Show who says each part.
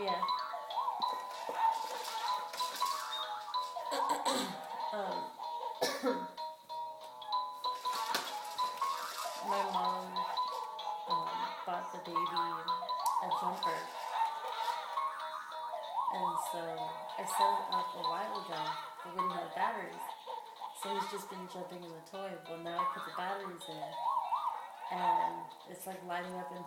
Speaker 1: Yeah. Um, my mom bought the baby a jumper, and so I set it up a while ago, but we didn't have batteries. So he's just been jumping in the toy. Well, now I put the batteries in, and it's like lighting up in